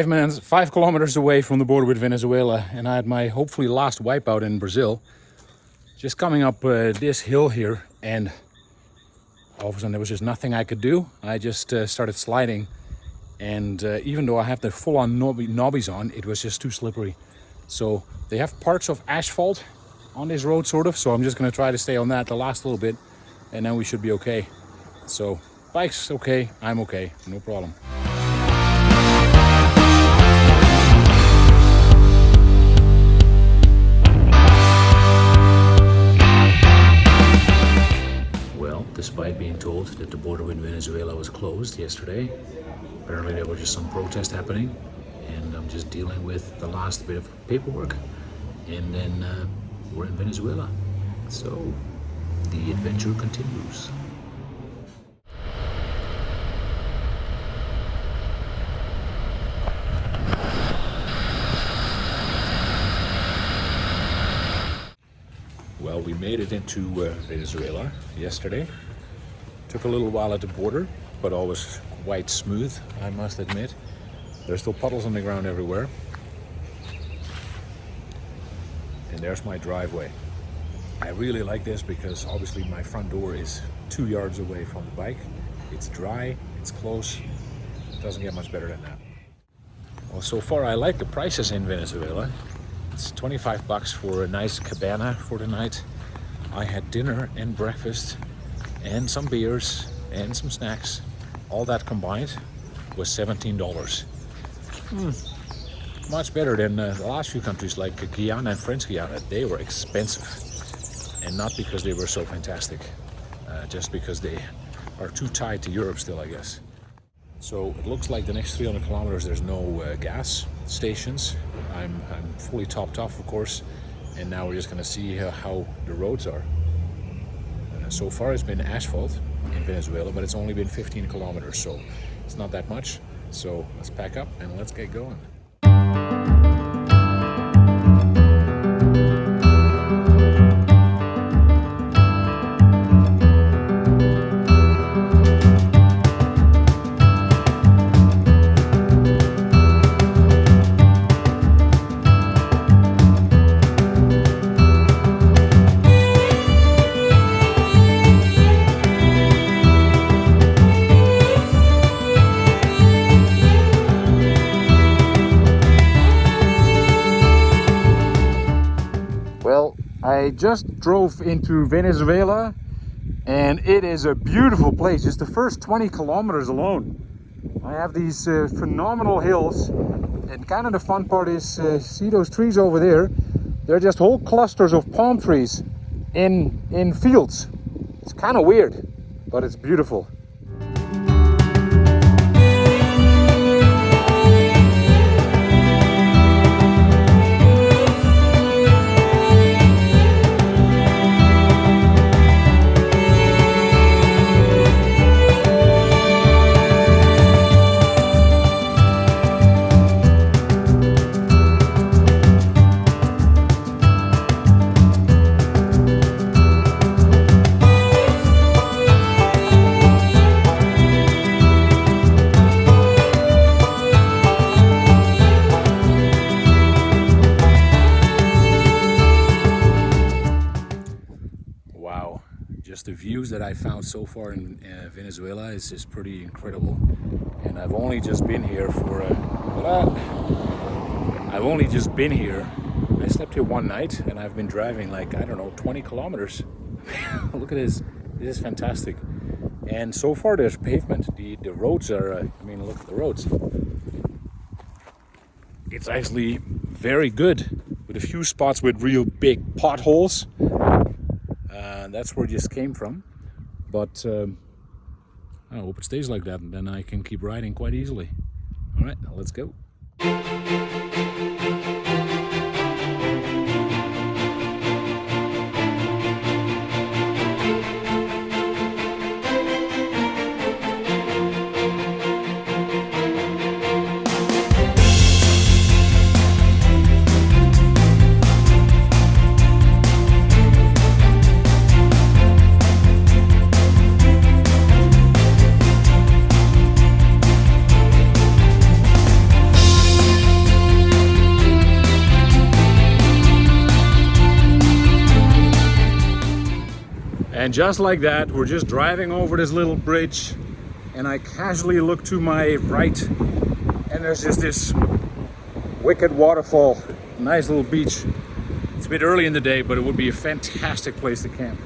5 kilometers away from the border with Venezuela, and I had my hopefully last wipeout in Brazil. Just coming up this hill here, and all of a sudden there was just nothing I could do. I just started sliding, and even though I have the full-on knobbies on, it was just too slippery. So they have parts of asphalt on this road, sort of, so I'm just going to try to stay on that the last little bit, and then we should be okay. So bike's okay, I'm okay, no problem. Well, despite being told that the border with Venezuela was closed yesterday, apparently there was just some protest happening, and I'm just dealing with the last bit of paperwork, and then we're in Venezuela. So the adventure continues. Well, we made it into Venezuela yesterday. Took a little while at the border, but all was quite smooth, I must admit. There's still puddles on the ground everywhere. And there's my driveway. I really like this because obviously my front door is 2 yards away from the bike. It's dry, it's close, it doesn't get much better than that. Well, so far I like the prices in Venezuela. It's 25 bucks for a nice cabana for the night. I had dinner and breakfast and some beers and some snacks. All that combined was $17. Much better than the last few countries like Guyana and French Guiana. They were expensive, and not because they were so fantastic, just because they are too tied to Europe still, I guess. So it looks like the next 300 kilometers there's no gas stations. I'm fully topped off, of course, and now we're just going to see how the roads are. So far it's been asphalt in Venezuela, but it's only been 15 kilometers, so it's not that much. So let's pack up and let's get going. I just drove into Venezuela, and it is a beautiful place. Just the first 20 kilometers alone. I have these phenomenal hills, and kind of the fun part is, see those trees over there? They're just whole clusters of palm trees in fields. It's kind of weird, but it's beautiful. Just the views that I found so far in Venezuela is just pretty incredible, and I've only just been here for I slept here one night, and I've been driving like, I don't know, 20 kilometers. Look at this. This is fantastic. And so far there's pavement. The roads are, I mean, look at the roads. It's actually very good, with a few spots with real big potholes. That's where it just came from, but I hope it stays like that, and then I can keep riding quite easily. All right, now let's go. And just like that, we're just driving over this little bridge, and I casually look to my right, and there's just this wicked waterfall. Nice little beach. It's a bit early in the day, but it would be a fantastic place to camp.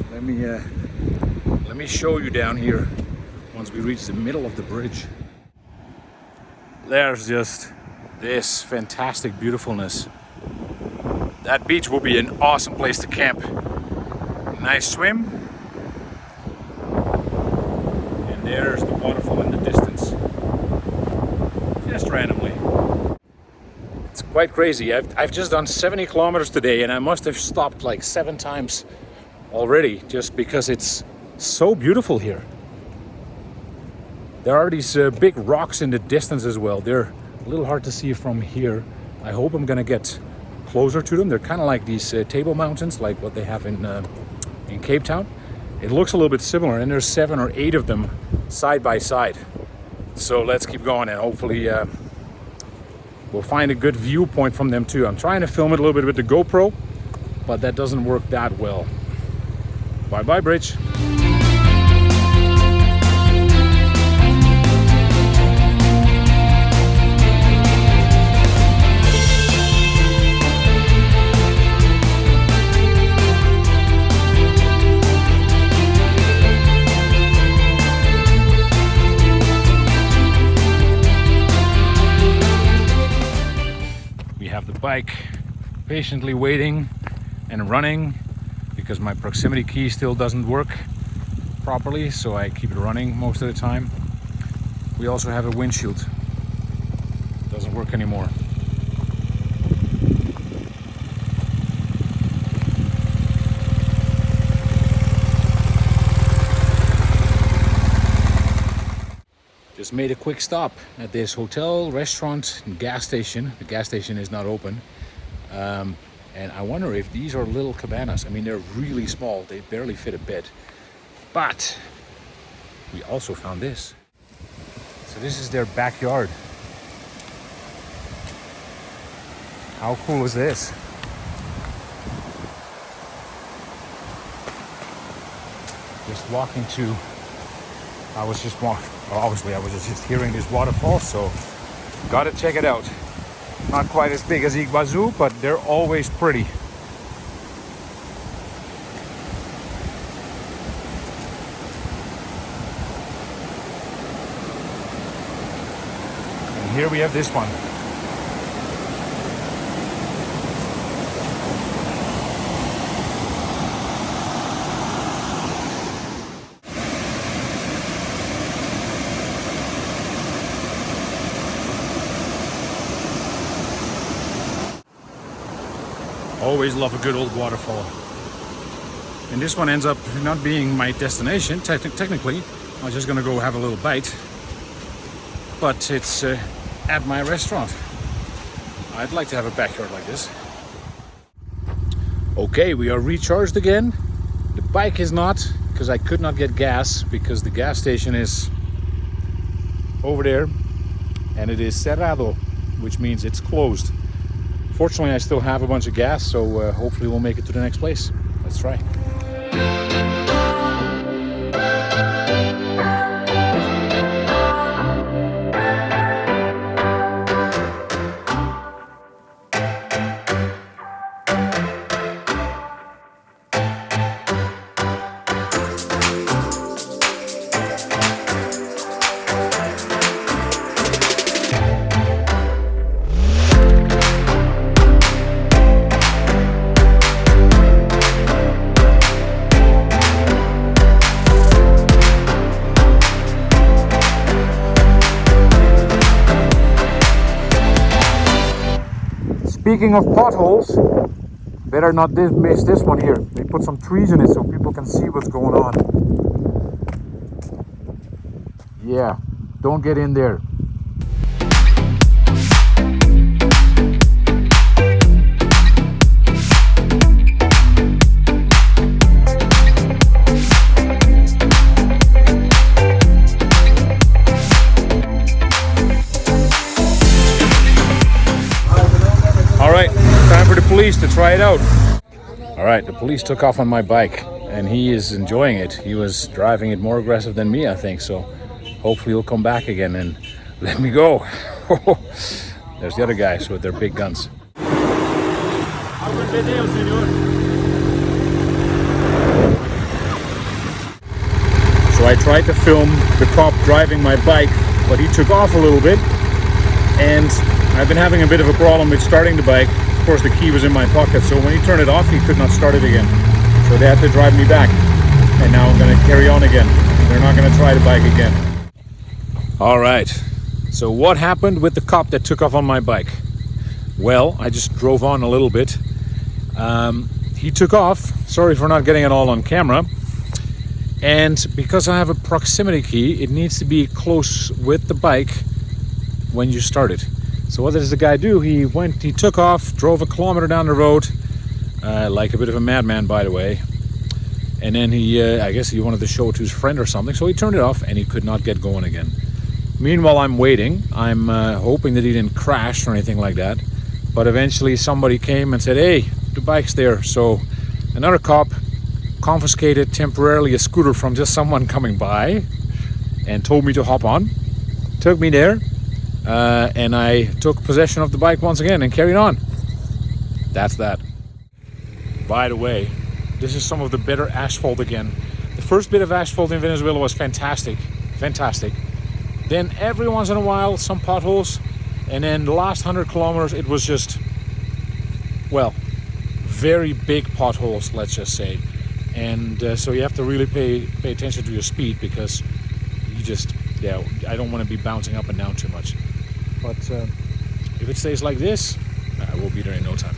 Let me show you down here once we reach the middle of the bridge. There's just this fantastic beautifulness. That beach will be an awesome place to camp. Nice swim. And there's the waterfall in the distance. Just randomly. It's quite crazy. I've just done 70 kilometers today, and I must have stopped like 7 times already just because it's so beautiful here. There are these big rocks in the distance as well. They're a little hard to see from here. I hope I'm gonna get closer to them. They're kind of like these table mountains, like what they have in Cape Town. It looks a little bit similar, and there's 7 or 8 of them side by side. So let's keep going, and hopefully we'll find a good viewpoint from them too. I'm trying to film it a little bit with the GoPro, but that doesn't work that well. Bye bye, bridge. Bike patiently waiting and running because my proximity key still doesn't work properly, so I keep it running most of the time. We also have a windshield. Doesn't work anymore. Just made a quick stop at this hotel, restaurant, and gas station. The gas station is not open. And I wonder if these are little cabanas. I mean, they're really small. They barely fit a bed. But we also found this. So this is their backyard. How cool is this? Just walking to, obviously I was just hearing this waterfall, so gotta check it out. Not quite as big as 𝐦𝐤𝐬𝐵, but they're always pretty. And here we have this one. Always love a good old waterfall. And this one ends up not being my destination. Technically, I was just gonna go have a little bite. But it's at my restaurant. I'd like to have a backyard like this. Okay, we are recharged again. The bike is not, because I could not get gas, because the gas station is over there. And it is cerrado, which means it's closed. Fortunately, I still have a bunch of gas, so hopefully we'll make it to the next place. Let's try. Speaking of potholes, better not miss this one here. They put some trees in it so people can see what's going on. Yeah, don't get in there. Police to try it out. All right, the police took off on my bike, and he is enjoying it. He was driving it more aggressive than me, I think, so hopefully he'll come back again and let me go. There's the other guys with their big guns. So I tried to film the cop driving my bike, but he took off a little bit, and I've been having a bit of a problem with starting the bike. Of course, the key was in my pocket, so when he turned it off, he could not start it again. So they had to drive me back, and now I'm going to carry on again. They're not going to try the bike again. All right, so what happened with the cop that took off on my bike? Well, I just drove on a little bit. He took off. Sorry for not getting it all on camera. And because I have a proximity key, it needs to be close with the bike when you start it. So what does the guy do? He took off, drove a kilometer down the road, like a bit of a madman, by the way. And then I guess he wanted to show it to his friend or something, so he turned it off and he could not get going again. Meanwhile, I'm waiting. I'm hoping that he didn't crash or anything like that. But eventually somebody came and said, hey, the bike's there. So another cop confiscated temporarily a scooter from just someone coming by and told me to hop on. Took me there, and I took possession of the bike once again and carried on. That's that. By the way, this is some of the better asphalt again. The first bit of asphalt in Venezuela was fantastic. Then every once in a while some potholes, and then the last 100 kilometers it was just, well, very big potholes, let's just say. And so you have to really pay attention to your speed, because you just, yeah, I don't want to be bouncing up and down too much. But if it stays like this, we'll be there in no time.